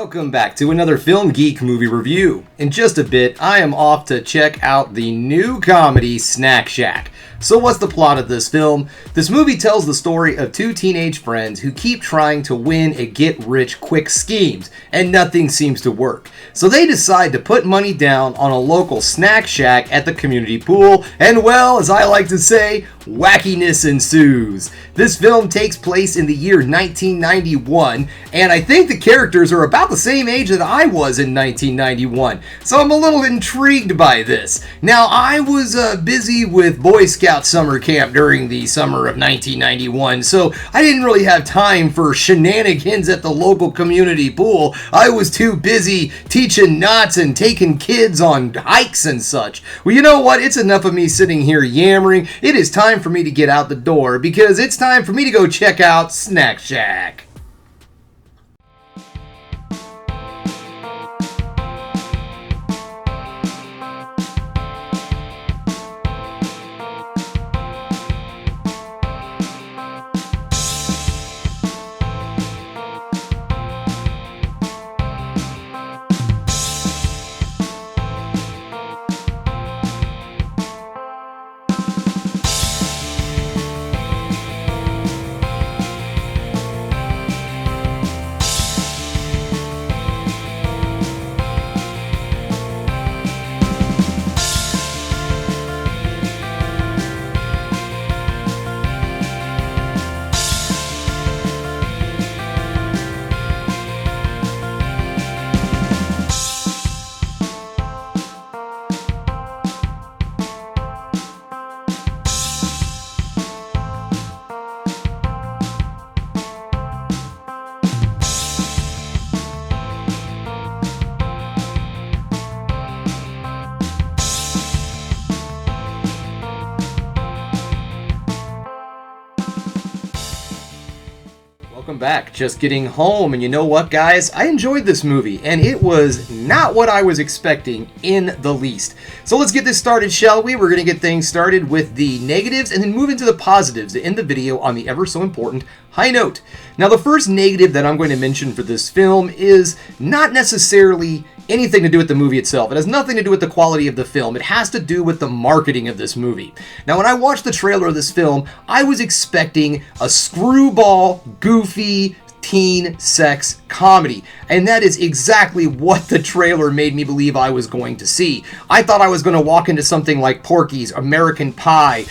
Welcome back to another Film Geek movie review. In just a bit, I am off to check out the new comedy Snack Shack. So what's the plot of this film? This movie tells the story of two teenage friends who keep trying to win at get-rich-quick schemes, and nothing seems to work. So they decide to put money down on a local snack shack at the community pool, and well, as I like to say, wackiness ensues. This film takes place in the year 1991, and I think the characters are about the same age that I was in 1991, so I'm a little intrigued by this. Now, I was busy with Boy Scout summer camp during the summer of 1991, so I didn't really have time for shenanigans at the local community pool. I was too busy teaching knots and taking kids on hikes and such. Well, you know what? It's enough of me sitting here yammering. It is time for me to get out the door because it's time for me to go check out Snack Shack. Welcome back. Just getting home, and you know what, guys? I enjoyed this movie, and it was not what I was expecting in the least. So let's get this started, shall we? We're going to get things started with the negatives and then move into the positives to end the video on the ever so important high note. Now, the first negative that I'm going to mention for this film is not necessarily anything to do with the movie itself. It has nothing to do with the quality of the film. It has to do with the marketing of this movie. Now, when I watched the trailer of this film, I was expecting a screwball, goofy, teen sex comedy, and that is exactly what the trailer made me believe I was going to see. I thought I was going to walk into something like Porky's, American Pie,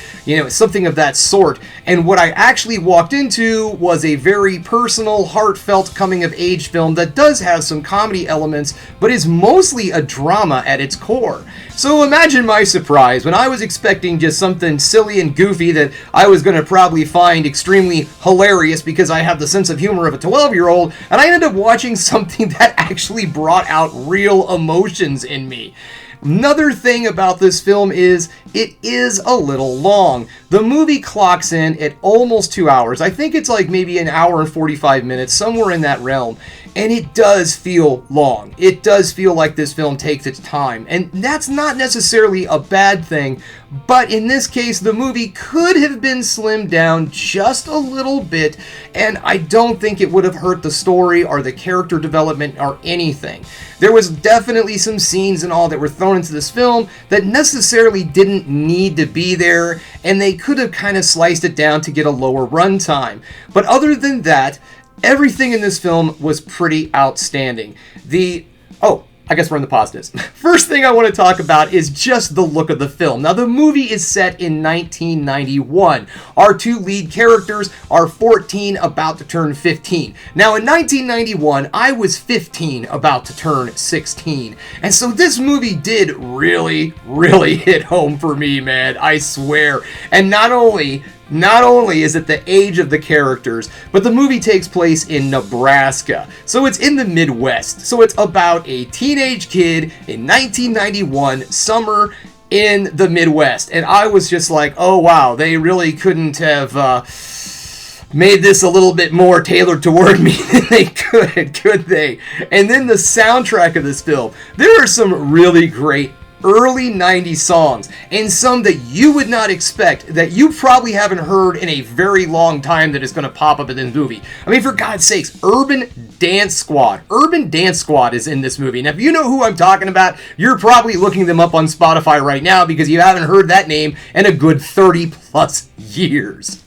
something of that sort, and what I actually walked into was a very personal, heartfelt coming-of-age film that does have some comedy elements, but is mostly a drama at its core. So imagine my surprise when I was expecting just something silly and goofy that I was going to probably find extremely hilarious because I have the sense of humor of a 12-year-old, and I ended up watching something that actually brought out real emotions in me. Another thing about this film is it is a little long. The movie clocks in at almost 2 hours. I think it's like maybe an hour and 45 minutes, somewhere in that realm. And it does feel long. It does feel like this film takes its time. And that's not necessarily a bad thing, but in this case, the movie could have been slimmed down just a little bit, and I don't think it would have hurt the story or the character development or anything. There was definitely some scenes and all that were thrown into this film that necessarily didn't need to be there, and they could have kind of sliced it down to get a lower runtime. But other than that, everything in this film was pretty outstanding. I guess we're in the positives. First thing I want to talk about is just the look of the film. Now, the movie is set in 1991. Our two lead characters are 14, about to turn 15. Now, in 1991, I was 15, about to turn 16. And so this movie did really, really hit home for me, man. I swear. And not only is it the age of the characters, but the movie takes place in Nebraska. So it's in the Midwest. So it's about a teenage kid in 1991, summer in the Midwest. And I was just like, oh wow, they really couldn't have made this a little bit more tailored toward me than they could they? And then the soundtrack of this film. There are some really great early 90s songs, and some that you would not expect, that you probably haven't heard in a very long time, that is going to pop up in this movie. I mean, for God's sakes, Urban Dance Squad. Urban Dance Squad is in this movie. Now, if you know who I'm talking about, you're probably looking them up on Spotify right now because you haven't heard that name in a good 30 plus years.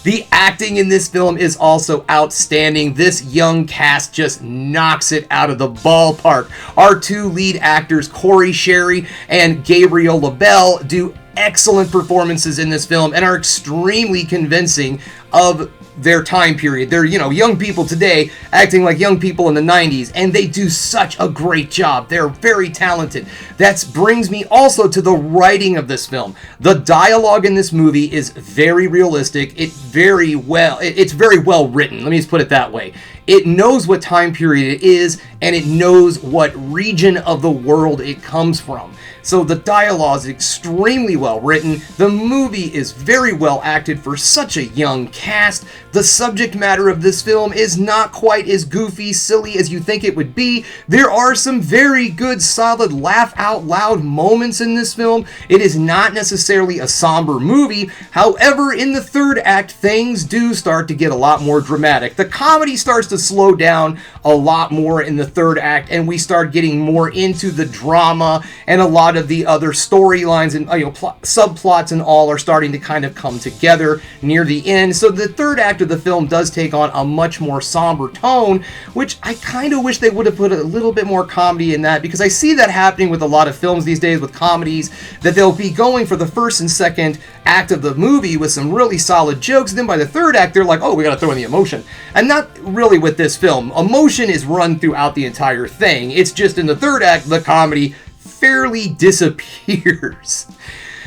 The acting in this film is also outstanding. This young cast just knocks it out of the ballpark. Our two lead actors, Corey Sherry and Gabriel LaBelle, do excellent performances in this film and are extremely convincing of their time period. They're, young people today acting like young people in the 90s, and they do such a great job. They're very talented. That brings me also to the writing of this film. The dialogue in this movie is very realistic. It's very well written. Let me just put it that way. It knows what time period it is, and it knows what region of the world it comes from. So the dialogue is extremely well written. The movie is very well acted for such a young cast. The subject matter of this film is not quite as goofy, silly as you think it would be. There are some very good, solid, laugh out loud moments in this film. It is not necessarily a somber movie. However, in the third act, things do start to get a lot more dramatic. The comedy starts to slow down a lot more in the third act, and we start getting more into the drama, and a lot of the other storylines and subplots and all are starting to kind of come together near the end. So the third act of the film does take on a much more somber tone, which I kind of wish they would have put a little bit more comedy in that, because I see that happening with a lot of films these days with comedies, that they'll be going for the first and second act of the movie with some really solid jokes, and then by the third act they're like, oh, we gotta throw in the emotion. And not really with this film. Emotion is run throughout the entire thing. It's just in the third act the comedy fairly disappears.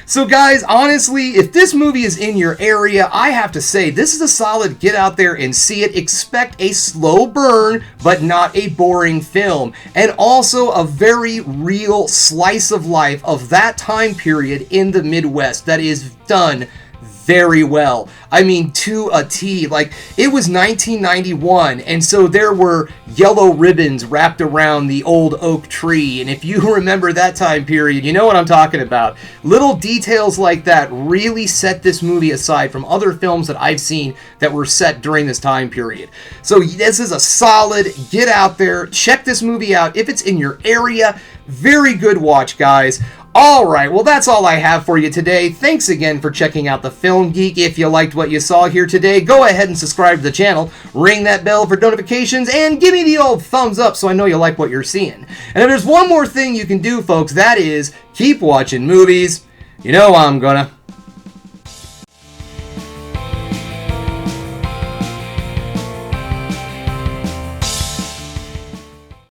So guys, honestly, if this movie is in your area, I have to say this is a solid get out there and see it. Expect a slow burn, but not a boring film. And also a very real slice of life of that time period in the Midwest that is done very well. I mean, to a T. Like, it was 1991, and so there were yellow ribbons wrapped around the old oak tree, and if you remember that time period, you know what I'm talking about. Little details like that really set this movie aside from other films that I've seen that were set during this time period. So this is a solid get out there, check this movie out if it's in your area. Very good watch, guys. Alright, well that's all I have for you today. Thanks again for checking out the Film Geek. If you liked what you saw here today, go ahead and subscribe to the channel, ring that bell for notifications, and give me the old thumbs up so I know you like what you're seeing. And if there's one more thing you can do, folks, that is keep watching movies. You know I'm gonna.